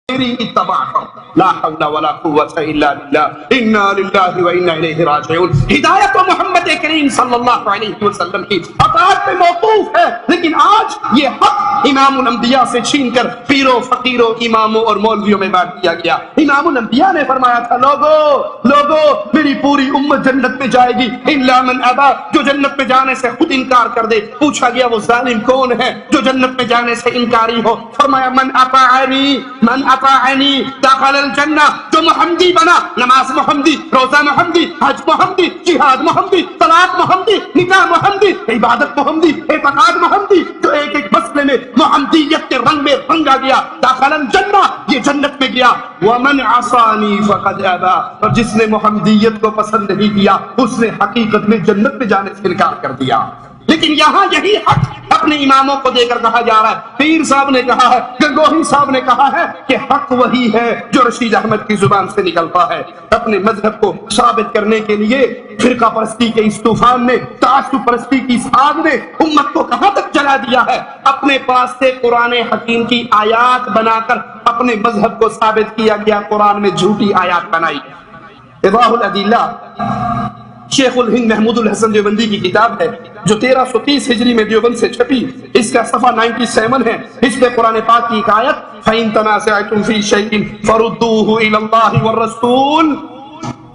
C: میری اتباع پر۔ لا حول ولا قوة الا باللہ، انا للہ و انا الیہ راجعون۔ ہدایت و محمد کریم صلی اللہ علیہ وسلم کی اطاعت پہ موقوف ہے، لیکن آج یہ حق امام الانبیاء سے چھین کر پیروں فقیروں اماموں اور مولویوں میں بانٹ دیا گیا۔ امام الانبیاء نے فرمایا تھا، لوگو میری پوری امت جنت میں جائے گی الا من ابا، جو جنت میں جانے سے خود انکار کر دے۔ پوچھا گیا وہ ظالم کون ہے جو جنت میں جانے سے انکاری ہو؟ فرمایا من اطاعنی دخل الجنہ، جو محمدی بنا، نماز محمدی، روزہ محمدی، حج محمدی، جہاد محمدی، طلاق محمدی، نکاح محمدی، عبادت محمدی، اعتقاد محمدی، جو ایک ایک مسئلے میں محمدیت کے رنگ میں رنگا گیا، دخل الجنہ، یہ جنت میں گیا۔ ومن عصانی فقد ابا، اور جس نے محمدیت کو پسند نہیں کیا اس نے حقیقت میں جنت میں جانے سے انکار کر دیا۔ لیکن یہاں یہی حق اپنے اماموں کو دے کر کہا جا رہا ہے، پیر صاحب نے کہا ہے، گنگوہی صاحب نے کہا ہے کہ حق وہی ہے جو رشید احمد کی زبان سے نکلتا ہے۔ اپنے مذہب کو ثابت کرنے کے لیے فرقہ پرستی کے اس طوفان نے، تعصب پرستی کی اس آگ نے امت کو کہاں تک جلا دیا ہے؟ اپنے پاس سے قرآن حکیم کی آیات بنا کر اپنے مذہب کو ثابت کیا گیا، قرآن میں جھوٹی آیات بنائی۔ ایضاح الادلہ شیخ الہند محمود الحسن دیوبندی کی کتاب ہے جو 1330 ہجری میں دیوبند سے چھپی، اس کا صفحہ 97 ہے۔ اس میں قرآن پاک کی ایک آیت، فَإِن تَنَازَعْتُمْ فِي شَيْءٍ فَرُدُّوهُ إِلَى اللَّهِ وَالرَّسُولِ،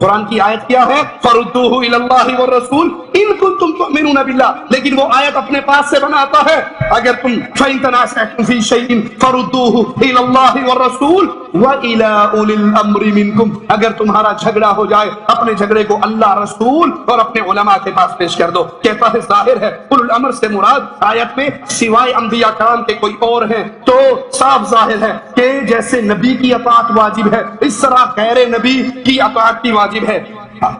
C: قرآن کی آیت کیا ہے؟ فَرُدُّوهُ إِلَى اللَّهِ وَالرَّسُولِ إِن كُنتُمْ تُؤْمِنُونَ بِاللَّهِ، لیکن وہ آیت اپنے پاس سے بناتا ہے، اگر تم فَإِن تَنَازَعْتُمْ فِي شَيْءٍ فَرُدُّوهُ إِلَى اللَّهِ وَالرَّسُولِ وَإِلَى أُولِي الْأَمْرِ مِنْكُمْ، اگر تمہارا جھگڑا ہو جائے اپنے جھگڑے کو اللہ، رسول اور اپنے علماء کے پاس پیش کر دو۔ کہتا ہے ظاہر ہے اولو الامر سے مراد آیت میں سوائے انبیاء کرام کے کوئی اور ہیں، تو صاف ظاہر ہے کہ جیسے نبی کی اطاعت واجب ہے اس طرح غیر نبی کی اطاعت بھی واجب ہے۔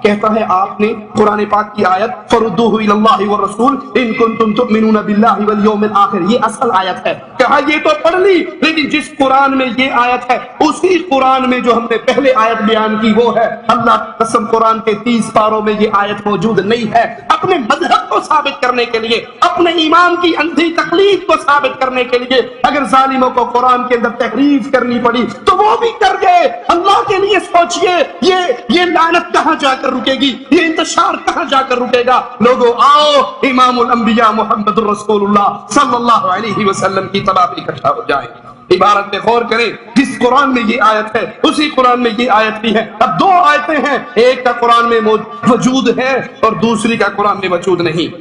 C: کہتا ہے آپ نے قرآن پاک کی آیت فردوہ الی اللہ والرسول ان کنتم تؤمنون باللہ والیوم الآخر، یہ اصل آیت ہے۔ کہا یہ تو پڑھ لی، لیکن جس قرآن میں یہ آیت ہے اسی قرآن میں جو ہم نے پہلے آیت بیان کی وہ ہے، اللہ کی قسم قرآن کے 30 پاروں میں یہ آیت موجود نہیں ہے۔ اپنے مذہب کو ثابت کرنے کے لیے، اپنے امام کی اندھی تقلید کو ثابت کرنے کے لیے اگر ظالموں کو قرآن کے اندر تحریف کرنی پڑی تو وہ بھی کر گئے۔ اللہ کے لیے سوچئے یہ لعنت کہاں جا کر رکے گی، یہ انتشار کہاں جا کر رکے گا؟ لوگوں آؤ امام الانبیاء محمد الرسول اللہ صلی اللہ علیہ وسلم کی طرف اکٹھا ہو جائیں۔ عبارت پہ غور کریں، جس قرآن میں یہ آیت ہے اسی قرآن میں یہ آیت بھی ہے۔ اب دو آیتیں ہیں، ایک کا قرآن میں وجود ہے اور دوسری کا قرآن میں وجود نہیں۔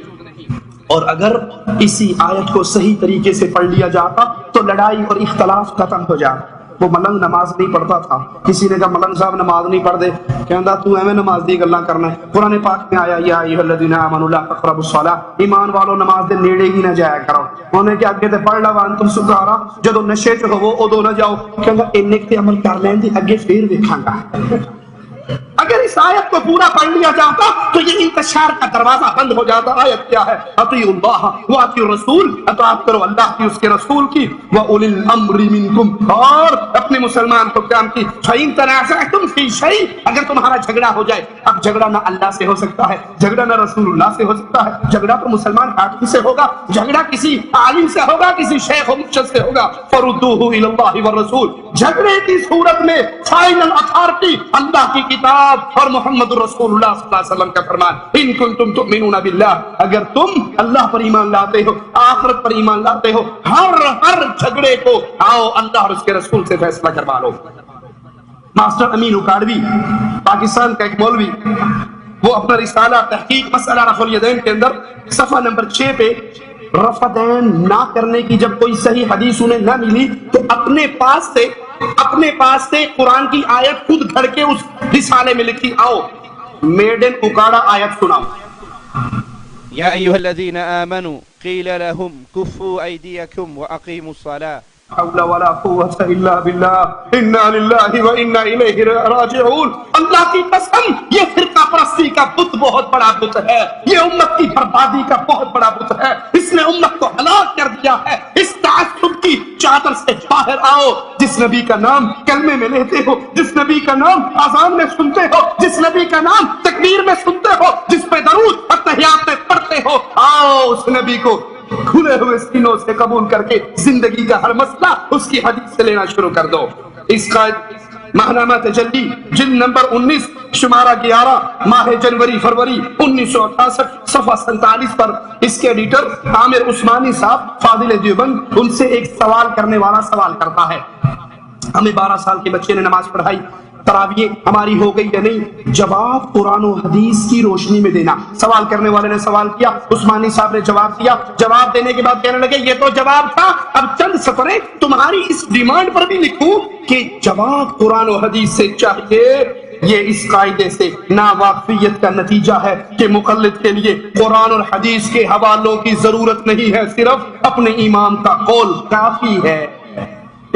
C: اور اگر اسی آیت کو صحیح طریقے سے پڑھ لیا جاتا تو لڑائی اور اختلاف ختم ہو جاتا۔ وہ ملنگ نماز نہیں پڑھتا تھا، کسی نے کہا ملنگ صاحب نماز نہیں پڑھ دے، کہندا تو ایویں نماز دی گلاں کرنا ہے۔ قرآن پاک میں آیا یا ایھا الذین آمنوا لا تقربوا الصلاۃ، ایمان والو نماز دے نیڑے ہی نہ جایا کرو۔ انہوں نے کہ اگے تے پڑھ لا وانتم سکارا، جدوں نشے چ ہوو اودوں نہ جاؤ۔ کہندا اینے تے عمل کر لین دی اگے پھر ویکھاں گا۔ اگر اس آیت کو پورا پڑھ لیا جاتا تو یہ انتشار کا دروازہ بند ہو جاتا۔ آیت کیا ہے؟ اطیعوا اللہ واطیعوا الرسول، اطاعت کرو اللہ کی اس کے رسول کی، واولی الامر منکم، اور اپنے مسلمان حکام کی۔ فإن تنازعتم فی شیء، اگر تمہارا جھگڑا ہو جائے، اب جھگڑا نہ اللہ سے ہو سکتا ہے، جھگڑا نہ رسول اللہ سے ہو سکتا ہے، جھگڑا تو مسلمان حاکم سے ہوگا، جھگڑا کسی عالم سے ہوگا، کسی شیخ و مرشد سے ہوگا۔ فردوہ الی اللہ والرسول، جھگڑے کی صورت میں فائنل اتھارٹی اللہ کی کتاب اور محمد رسول اللہ صلی اللہ علیہ وسلم کا فرمان۔ ان کنتم تؤمنون باللہ، اگر تم اللہ پر ایمان لاتے ہو، آخرت پر ایمان لاتے ہو، ہر جھگڑے کو آؤ اللہ اور اس کے رسول سے فیصلہ کروا لو۔ ماسٹر امین اکاڑوی پاکستان کا ایک مولوی، وہ اپنا رسالہ تحقیق مسئلہ رفع الیدین کے اندر صفحہ نمبر 6 پہ رفع دین نہ کرنے کی جب کوئی صحیح حدیث انہیں نہ ملی تو اپنے پاس سے قرآن کی آیت خود گھڑ کے اس رسالے میں لکھی، آؤ میڈ ان اکاڑا آیت سناؤ۔
E: يا أيها الذين آمنوا قيل لهم كفوا أيديكم وأقيموا الصلاة
C: حول ولا قوة الا باللہ انا للہ و انا الیہ راجعون. اللہ کی قسم یہ فرقہ پرستی کا بت بہت بڑا بت ہے، یہ امت کی بربادی کا بہت بڑا بت ہے، اس نے امت کو ہلاک کر دیا ہے. اس تعصب کی چادر سے باہر آؤ. جس نبی کا نام کلمے میں لیتے ہو، جس نبی کا نام اذان میں سنتے ہو، جس نبی کا نام تکبیر میں سنتے ہو، جس پہ درود اور تحیات میں پڑھتے ہو، آؤ اس نبی کو کھلے ہوئے سینوں سے قبول کر کے زندگی کا ہر مسئلہ اس کی حدیث سے لینا شروع کر دو. اس کا ماہنامہ تجلی جلد نمبر 19 شمارہ 11 ماہ جنوری فروری 1968 صفحہ 47 پر اس کے ایڈیٹر عامر عثمانی صاحب فاضل دیوبند ان سے ایک سوال کرنے والا سوال کرتا ہے. ہمیں 12 سال کے بچے نے نماز پڑھائی، تراویح ہماری ہو گئی یا نہیں؟ جواب قرآن و حدیث کی روشنی میں دینا. سوال کرنے والے نے سوال کیا، عثمانی صاحب نے جواب دیا. جواب دینے کے بعد کہنے لگے یہ تو جواب تھا، اب چند سطریں تمہاری اس ڈیمانڈ پر بھی لکھوں کہ جواب قرآن و حدیث سے چاہیے. یہ اس قاعدے سے ناواقفیت کا نتیجہ ہے کہ مقلد کے لیے قرآن اور حدیث کے حوالوں کی ضرورت نہیں ہے، صرف اپنے امام کا قول کافی ہے.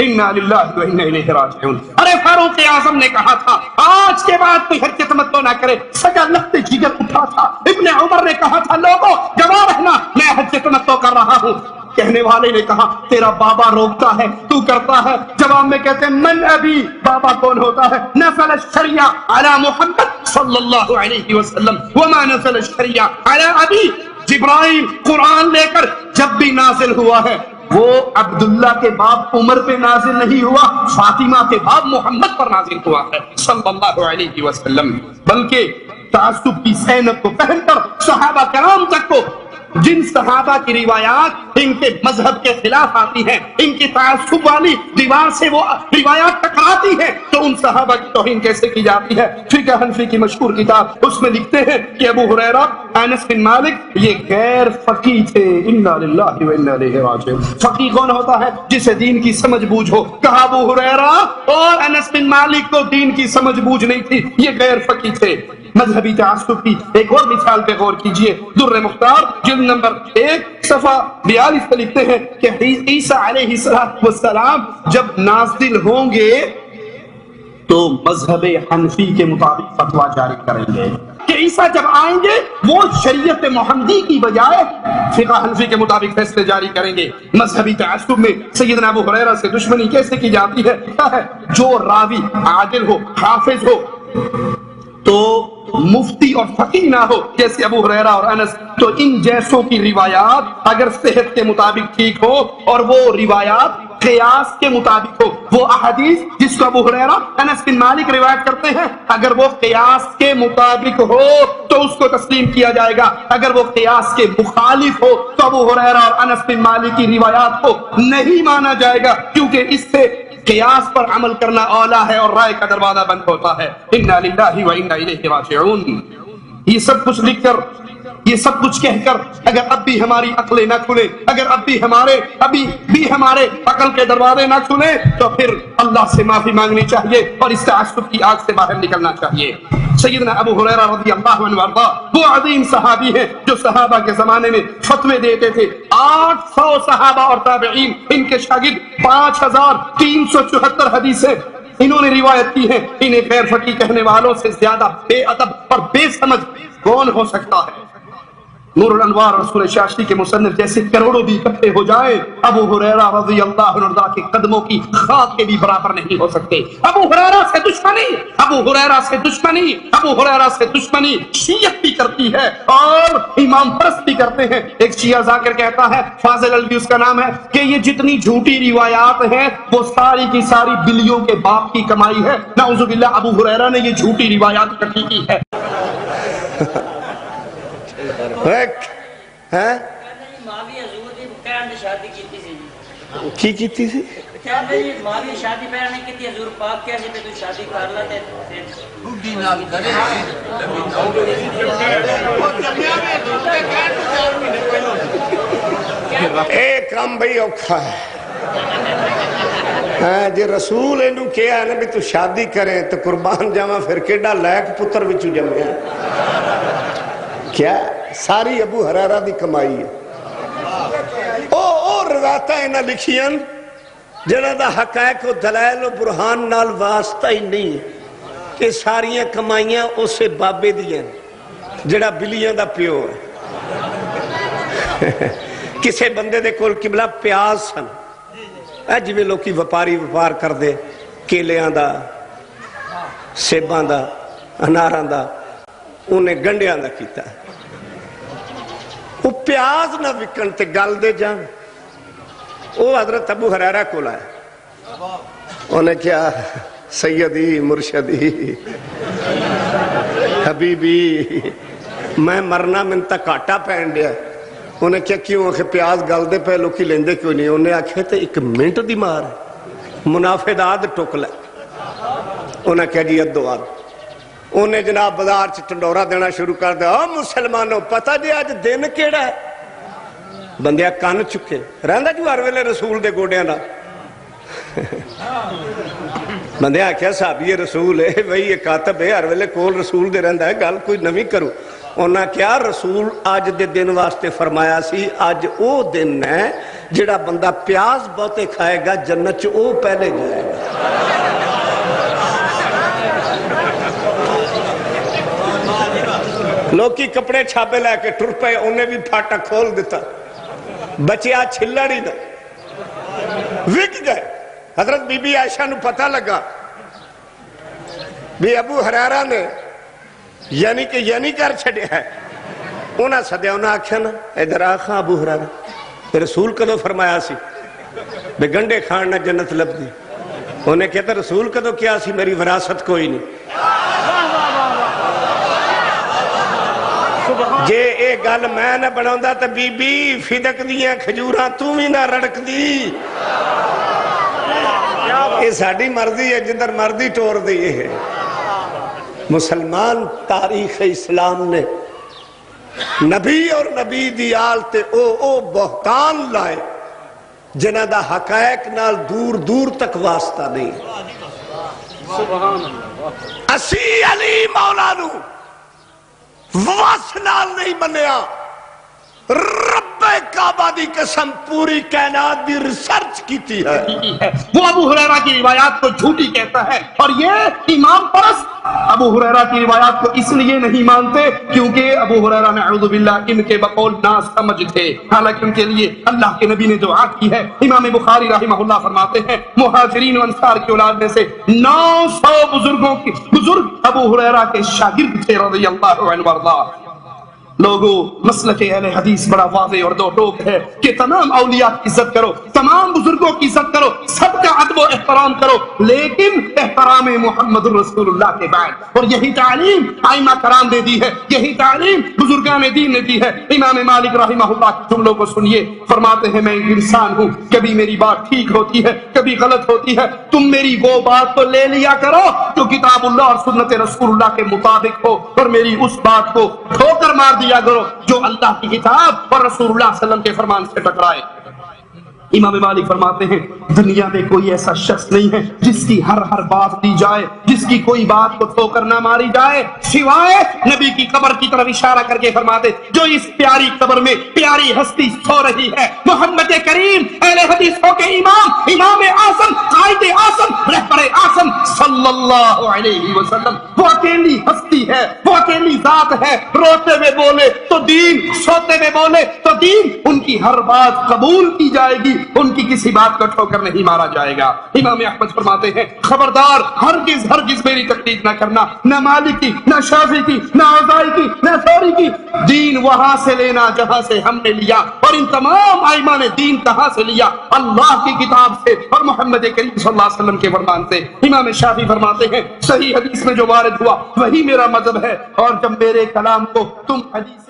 C: انا للہ و انا الیہ راجعون. ارے فاروق اعظم نے کہا تھا آج کے بعد کوئی حج تمتع نہ کرے، سجا لخت جگر اٹھا تھا. ابن عمر نے کہا تھا لوگوں گواہ رہنا میں حج تمتع کر رہا ہوں. کہنے والے نے کہا تیرا بابا روکتا ہے تو کرتا ہے. جواب میں کہتے ہیں من ابی، بابا کون ہوتا ہے؟ نزل الشریعہ علی محمد صلی اللہ علیہ وسلم وما نزل الشریعہ علی ابی. جبرائیل قرآن لے کر جب بھی نازل ہوا ہے وہ عبداللہ کے باپ عمر پہ نازل نہیں ہوا، فاطمہ کے باپ محمد پر نازل ہوا ہے صلی اللہ علیہ وسلم. بلکہ تعصب کی سینت کو پہن کر صحابہ کرام تک کو جن صحابہ کی روایات ان کے مذہب کے خلاف آتی ہیں، ان کی تعصب والی دیوار سے وہ روایات ٹکراتی ہیں، تو ان صحابہ کی توہین کیسے کی جاتی ہے؟ فقہ حنفی کی مشہور کتاب اس میں لکھتے ہیں کہ ابو ہریرہ انس بن مالک یہ غیر فقیہ تھے. انا للہ و انا الیہ راجعون. فقیہ کون ہوتا ہے؟ جسے دین کی سمجھ بوجھ ہو. کہا ابو ہریرہ اور انس بن مالک کو دین کی سمجھ بوجھ نہیں تھی، یہ غیر فقیہ تھے. مذہبی تعصب کی ایک اور مثال پہ غور کیجئے. در مختار جلد نمبر 1 صفحہ 42 پہ لکھتے ہیں کہ عیسیٰ علیہ السلام جب نازل ہوں گے تو مذہب حنفی کے مطابق فتویٰ جاری کریں گے. کہ عیسیٰ جب آئیں گے وہ شریعت محمدی کی بجائے فقہ حنفی کے مطابق فیصلے جاری کریں گے. مذہبی تعصب میں سیدنا ابو ہریرہ سے دشمنی کیسے کی جاتی ہے؟ کیا ہے؟ جو راوی عادل ہو، حافظ ہو تو مفتی اور فقیہ نہ ہو جیسے ابو ہریرہ اور انس، تو ان جیسوں کی روایات اگر صحت کے مطابق ٹھیک ہو اور وہ روایات قیاس کے مطابق ہو، وہ احادیث جس کو ابو ہریرہ انس بن مالک روایت کرتے ہیں اگر وہ قیاس کے مطابق ہو تو اس کو تسلیم کیا جائے گا. اگر وہ قیاس کے مخالف ہو تو ابو ہریرہ اور انس بن مالک کی روایات کو نہیں مانا جائے گا، کیونکہ اس سے قیاس پر عمل کرنا اولا ہے اور رائے کا دروازہ بند ہوتا ہے. انا للہ و انا الیہ راجعون. یہ سب کچھ لکھ کر، یہ سب کچھ کہہ کر اگر اب بھی ہماری عقلیں نہ کھلے، اگر ابھی بھی ہمارے عقل کے دروازے نہ کھلے تو پھر اللہ سے معافی مانگنی چاہیے اور اس تعصب کی آگ سے باہر نکلنا چاہیے. سیدنا ابو ہریرہ رضی اللہ عنہ وارضا وہ عظیم صحابی ہیں جو صحابہ کے زمانے میں فتوے دیتے تھے. 800 صحابہ اور تابعین ان کے شاگرد 5374 حدیثیں انہوں نے روایت کی ہیں. انہیں غیر فقیہ کہنے والوں سے زیادہ بے ادب اور بے سمجھ کون ہو سکتا ہے؟ نور الانوار رسول شاشی کے مصنف جیسے کروڑوں بھی اکٹھے ہو جائیں ابو ہریرہ رضی اللہ عنہ کے قدموں کی خاک کے بھی برابر نہیں ہو سکتے. ابو ہریرہ سے دشمنی شیعت بھی کرتی ہے اور امام پرست بھی کرتے ہیں. ایک شیعہ ذاکر کہتا ہے، فاضل الوی اس کا نام ہے، کہ یہ جتنی جھوٹی روایات ہیں وہ ساری کی ساری بلیوں کے باپ کی کمائی ہے. نعوذ باللہ ابو ہریرہ نے یہ جھوٹی روایات اکٹھی کی ہے.
F: کی کیتی سی اے کام بھئی اوکھا ہے. جی رسول اینو کیا ہے نا بھی تو شادی کریں تو قربان جاواں، پھر کیڑا لائق پتر وچوں جمے کیا ساری ابو ہریرہ دی کمائی ہے او روایتاں انہاں لکھیاں جنہاں دا حقائق و دلائل و برہان نال واسطہ ہی نہیں ہے کہ ساریاں کمائیاں اسے بابے دیاں جڑا بلیاں دا پیو ہے کسے بندے دے کول قبلہ پیاز سن اج میں لوکی وپاری وپار کر دے کیلیاں دا سیباں دا اناراں دا انہیں گنڈیاں دا کیتا ہے وہ پیاز نہ وکن تے گل دے جان وہ حضرت ابو ہریرہ کو لائے انہیں کیا سیدی مرشدی حبیبی میں مرنا من تک کاٹا پہن دیا انہیں کیا کیوں کہ پیاز گل دے پہ لوکی لیندے کیوں نہیں انہیں آکھے تے ایک منٹ دی مار منافع داد ٹوک لے انہیں کیا جی ادو آد انہیں جناب بازار چ ٹنڈورا دینا شروع کر دیا مسلمانوں پتہ جی آج دن کیڑا ہے بندیا کان چکے رہندا جو ہر ویلے رسول دے گوڑیاں دا بندیا کیا صحابی رسول ہے وہی یہ کاتب ہے ہر ویلے کول رسول دے رہندا ہے گل کوئی نویں کرو انہاں کیا رسول آج دے دن واسطے فرمایا سی آج او دن ہے جڑا بندہ پیاز بہتے کھائے گا جنت چ او پہلے جائے گا لوکی کپڑے چھاپے لے کے ٹر پے انہیں بھی پھاٹا کھول دیتا بچیا چھلڑی دا وک گئے حضرت بی بی عائشہ نو پتہ لگا بھی ابو ہریرہ نے یعنی کر چھڑے ہے انہاں صدیہ انہاں آکھیا نا ادھر آخا ابو ہریرہ رسول کدو فرمایا سی بے گنڈے کھاننا جنت لب دی انہیں کہتا رسول کدو کیا سی میری وراثت کوئی نہیں جے اے گل میں نہ بناؤں دا تا بی بی فدق دیاں کھجوراں تو بھی نہ رڑک دی یہ ساڑی مرضی ہے جدر مرضی ٹور دی ہے مسلمان تاریخ اسلام نے نبی اور نبی دی آلتے او بہتان لائے جنہ دا حقائق نال دور دور تک واسطہ نہیں اسی علی مولانو واسنال نہیں منیا رب کعبہ دی قسم پوری کائنات دی ریسرچ کیتی ہے
C: وہ ابو ہریرہ کی روایات کو جھوٹی کہتا ہے اور یہ امام پرست ابو ہریرہ کی روایات کو اس لیے نہیں مانتے کیونکہ ابو ہریرہ نعوذ باللہ ان کے بقول ناسمجھ تھے حالانکہ ان کے لیے اللہ کے نبی نے دعا کی ہے امام بخاری رحمہ اللہ فرماتے ہیں مہاجرین و انصار کی اولاد میں سے 900 بزرگ ابو ہریرہ کے شاگرد تھے رضی اللہ عنہ وارضاہ لوگوں مسلک اہل حدیث بڑا واضح اور دو ٹوک ہے کہ تمام اولیاء کی عزت کرو تمام بزرگوں کی عزت کرو سب کا ادب و احترام کرو لیکن احترام محمد رسول اللہ کے بعد اور یہی تعلیم ائمہ کرام نے دی ہے یہی تعلیم بزرگان دین نے دی ہے امام مالک رحمہ اللہ کی جملوں کو سنیے فرماتے ہیں میں ایک انسان ہوں کبھی میری بات ٹھیک ہوتی ہے کبھی غلط ہوتی ہے تم میری وہ بات تو لے لیا کرو جو کتاب اللہ اور سنت رسول اللہ کے مطابق ہو اور میری اس بات کو ٹھوکر مار دیا کرو جو اللہ کی کتاب اور رسول اللہ صلی اللہ علیہ وسلم کے فرمان سے ٹکرائے امام مالک فرماتے ہیں دنیا میں کوئی ایسا شخص نہیں ہے جس کی ہر بات دی جائے جس کی کوئی بات کو ٹھوکر نہ ماری جائے سوائے نبی کی قبر کی طرف اشارہ کر کے فرماتے جو اس پیاری قبر میں پیاری ہستی سو رہی ہے محمد کریم اہل حدیثوں کے امام اعظم قائد اعظم رہبر اعظم صلی اللہ علیہ وسلم وہ اکیلی ہستی ہے وہ اکیلی ذات ہے روتے ہوئے بولے تو دین سوتے ہوئے بولے تو دین ان کی ہر بات قبول کی جائے گی ان کی کسی بات کو ٹھوکر نہیں مارا جائے گا امام احمد فرماتے ہیں خبردار ہرگز میری تقلید نہ کرنا نہ مالک کی نہ شافعی کی نہ اوزاعی کی نہ ثوری کی دین وہاں سے لینا جہاں سے ہم نے لیا اور ان تمام ائمہ نے دین کہاں سے لیا اللہ کی کتاب سے اور محمد کریم صلی اللہ علیہ وسلم کے فرمان سے امام شافعی فرماتے ہیں صحیح حدیث میں جو وارد ہوا وہی میرا مذہب ہے اور جب میرے کلام کو تم حدیث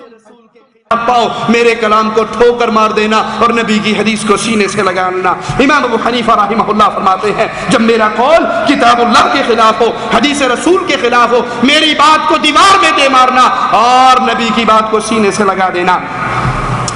C: پاؤ میرے کلام کو ٹھوکر مار دینا اور نبی کی حدیث کو سینے سے لگانا امام ابو حنیفہ رحمہ اللہ فرماتے ہیں جب میرا قول کتاب اللہ کے خلاف ہو حدیث رسول کے خلاف ہو میری بات کو دیوار میں دے مارنا اور نبی کی بات کو سینے سے لگا دینا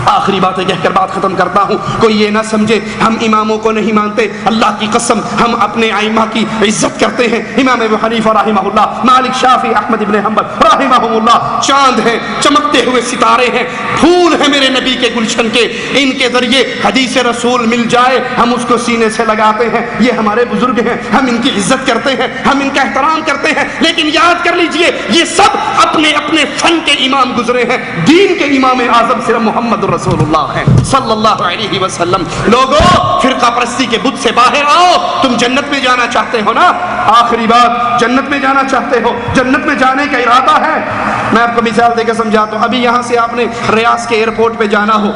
C: آخری باتیں کہہ کر بات ختم کرتا ہوں، کوئی یہ نہ سمجھے ہم اماموں کو نہیں مانتے، اللہ کی قسم ہم اپنے ائمہ کی عزت کرتے ہیں۔ امام ابو حنیفہ رحمہ اللہ، مالک، شافعی، احمد ابن حنبل رحمہم اللہ چاند ہیں، چمکتے ہوئے ستارے ہیں، پھول ہیں میرے نبی کے گلشن کے، ان کے ذریعے حدیث رسول مل جائے ہم اس کو سینے سے لگاتے ہیں۔ یہ ہمارے بزرگ ہیں، ہم ان کی عزت کرتے ہیں، ہم ان کا احترام کرتے ہیں، لیکن یاد کر لیجئے یہ سب اپنے اپنے فن کے امام گزرے ہیں، دین کے امام اعظم صرف محمد رسول اللہ ہیں صلی اللہ علیہ وسلم۔ لوگوں فرقہ پرستی کے بت سے باہر آؤ، تم جنت میں جانا چاہتے ہو نا؟ آخری بات، جنت میں جانا چاہتے ہو، جنت میں جانے کا ارادہ ہے؟ میں آپ کو مثال دے کے سمجھاتا ہوں۔ ابھی یہاں سے آپ نے ریاض کے ایئرپورٹ پہ جانا ہو،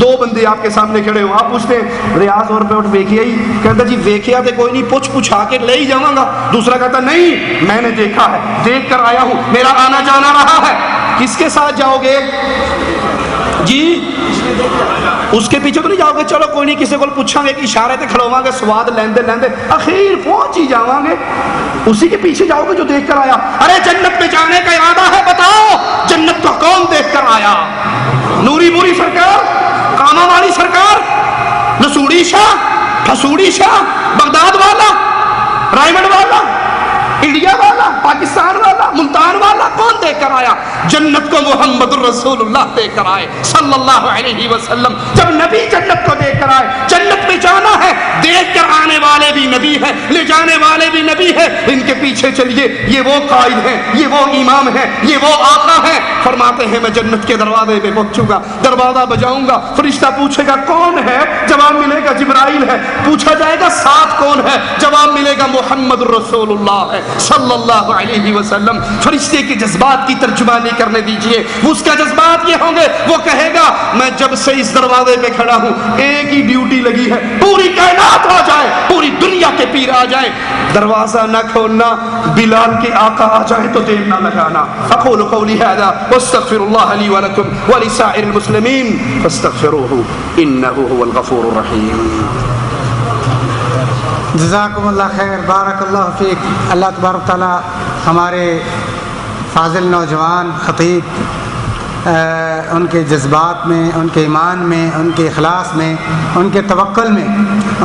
C: دو بندے آپ کے سامنے کھڑے ہو، آپ پوچھتے ہیں ریاض ایئرپورٹ ویکھیا ہی؟ کہتا جی ویکھیا تے کوئی نہیں، پوچھا کے لے ہی جاؤں گا۔ دوسرا کہتا نہیں میں نے دیکھا ہے، دیکھ کر آیا ہوں، میرا آنا جانا رہا ہے۔ کس کے ساتھ جاؤ گے جی؟ اس کے پیچھے تو نہیں جاؤ گے، چلو کوئی نہیں کسی کو پوچھاں گے کہ اشارے تے کھڑواں گے، سواد لیندے لیندے اخیر پہنچ ہی جاواں گے، اسی کے پیچھے جاؤ گے جو دیکھ کر آیا۔ ارے جنت میں جانے کا ارادہ ہے، بتاؤ جنت کو کون دیکھ کر آیا؟ نوری موری سرکار، کاما والی سرکار، نسوڑی شاہ، پھسوڑی شاہ، بغداد والا، رائمنڈ والا، انڈیا والا، پاکستان والا، ملتان والا، کون دیکھ کر آیا؟ جنت کو محمد الرسول اللہ دیکھ کر آئے صلی اللہ علیہ وسلم۔ جب نبی جنت کو دیکھ کر آئے، جنت میں جانا ہے، دیکھ کر آنے والے بھی نبی ہیں، لے جانے والے بھی نبی ہیں، ان کے پیچھے چلیے، یہ وہ قائد ہیں، یہ وہ امام ہیں، یہ وہ آقا ہیں۔ فرماتے ہیں میں جنت کے دروازے پہ پہنچوں گا، دروازہ بجاؤں گا، فرشتہ پوچھے گا کون ہے؟ جواب ملے گا جبرائیل ہے۔ پوچھا جائے گا ساتھ کون ہے؟ جواب ملے گا محمد الرسول اللہ ہے صلی اللہ علیہ وسلم۔ فرشتے کے جذبات کی ترجمانی کرنے دیجئے، اس کا جذبات یہ ہوں گے، وہ کہے گا میں جب سے اس دروازے پہ کھڑا ہوں ایک ہی ڈیوٹی لگی ہے، پوری کائنات آ جائے، پوری دنیا کے پیر آ جائیں، دروازہ نہ کھولنا، بلال کے آقا آ جائیں تو دیر نہ لگانا۔ اقول قولی ھذا واستغفر اللہ لی ولکم ولسائر المسلمین فاستغفروہ انہ هو الغفور الرحیم۔
G: جزاکم اللہ خیر، بارک اللہ فیک۔ اللہ تبارک تعالیٰ ہمارے فاضل نوجوان خطیب ان کے جذبات میں، ان کے ایمان میں، ان کے اخلاص میں، ان کے توکل میں،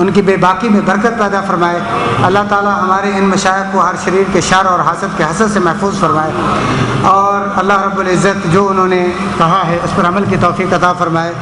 G: ان کی بے باکی میں برکت پیدا فرمائے۔ اللہ تعالیٰ ہمارے ان مشائخ کو ہر شریر کے شر اور حسد کے حسد سے محفوظ فرمائے، اور اللہ رب العزت جو انہوں نے کہا ہے اس پر عمل کی توفیق عطا فرمائے۔